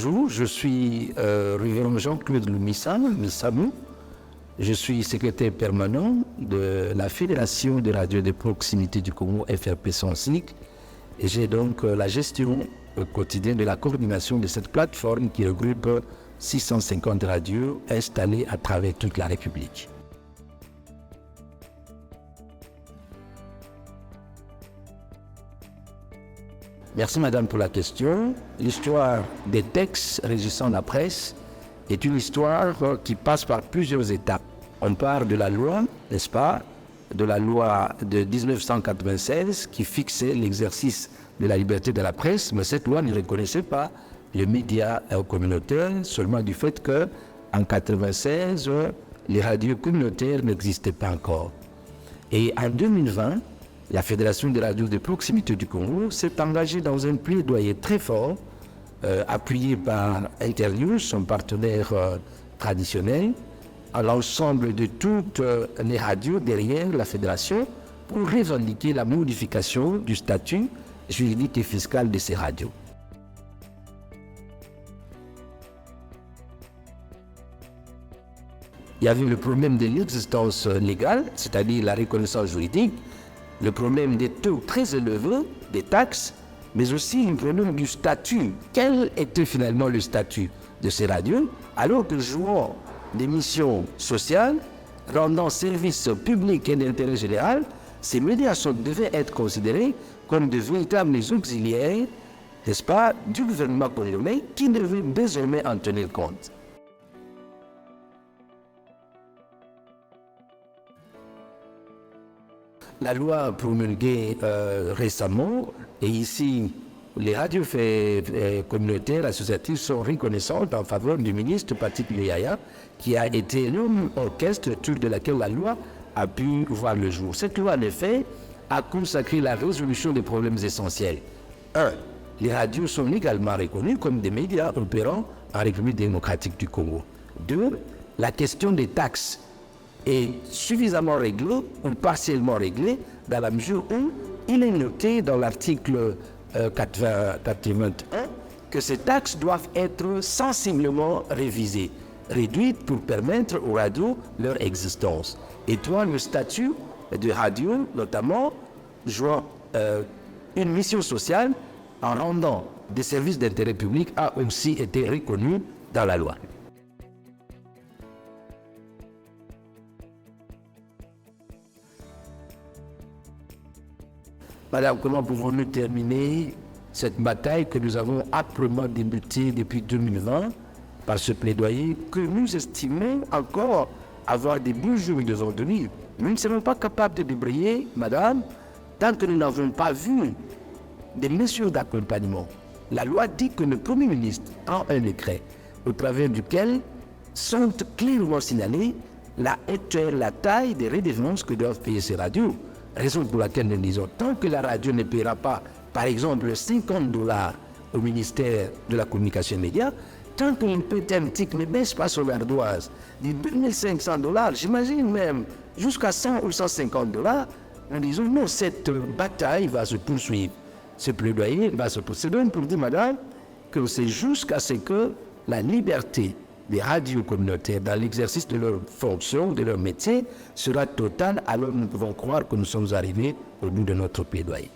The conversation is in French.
Bonjour, je suis Révérend Jean-Claude Missamou. Je suis secrétaire permanent de la Fédération des radios de proximité du Congo, FRP Sensic, et j'ai donc la gestion quotidienne de la coordination de cette plateforme qui regroupe 650 radios installées à travers toute la République. Merci Madame pour la question. L'histoire des textes régissant la presse est une histoire qui passe par plusieurs étapes. On part de la loi, n'est-ce pas, de la loi de 1996 qui fixait l'exercice de la liberté de la presse, mais cette loi ne reconnaissait pas les médias communautaires, seulement du fait qu'en 1996, les radios communautaires n'existaient pas encore. Et en 2020, la Fédération des radios de proximité du Congo s'est engagée dans un plaidoyer très fort, appuyé par Internews, son partenaire traditionnel, à l'ensemble de toutes les radios derrière la Fédération pour revendiquer la modification du statut juridique et fiscal de ces radios. Il y avait le problème de l'existence légale, c'est-à-dire la reconnaissance juridique, le problème des taux très élevés, des taxes, mais aussi le problème du statut. Quel était finalement le statut de ces radios, alors que jouant des missions sociales, rendant service public et d'intérêt général, ces médias devaient être considérés comme de véritables auxiliaires, n'est-ce pas, du gouvernement congolais qui devait désormais en tenir compte. La loi promulguée récemment, et ici, les radios communautaires associatives sont reconnaissantes en faveur du ministre Patrick Muyaya, qui a été l'homme orchestre autour de laquelle la loi a pu voir le jour. Cette loi, en effet, a consacré la résolution des problèmes essentiels. 1. Les radios sont légalement reconnues comme des médias opérant en République démocratique du Congo. 2. La question des taxes est suffisamment réglé ou partiellement réglé dans la mesure où il est noté dans l'article 81 que ces taxes doivent être sensiblement révisées, réduites pour permettre aux radios leur existence. Et toi, le statut de radio, notamment, jouant une mission sociale en rendant des services d'intérêt public, a aussi été reconnu dans la loi. Madame, comment pouvons-nous terminer cette bataille que nous avons âprement débutée depuis 2020 par ce plaidoyer que nous estimons encore avoir des beaux jours devant nous. Nous ne serons pas capables de débrayer, madame, tant que nous n'avons pas vu des mesures d'accompagnement. La loi dit que le Premier ministre prend un décret au travers duquel sont clairement signalées la hauteur, la taille des redevances que doivent payer ces radios. Raison pour laquelle nous disons, tant que la radio ne paiera pas, par exemple, $50 au ministère de la Communication et Médias, tant qu'une petite tic ne baisse pas son ardoise de $2 500, j'imagine même jusqu'à 100 ou $150, nous disons non, cette bataille va se poursuivre. Ce plaidoyer va se poursuivre pour dire, madame, que c'est jusqu'à ce que la liberté des radios communautaires dans l'exercice de leurs fonctions, de leur métier, sera totale, alors nous pouvons croire que nous sommes arrivés au bout de notre plaidoyer.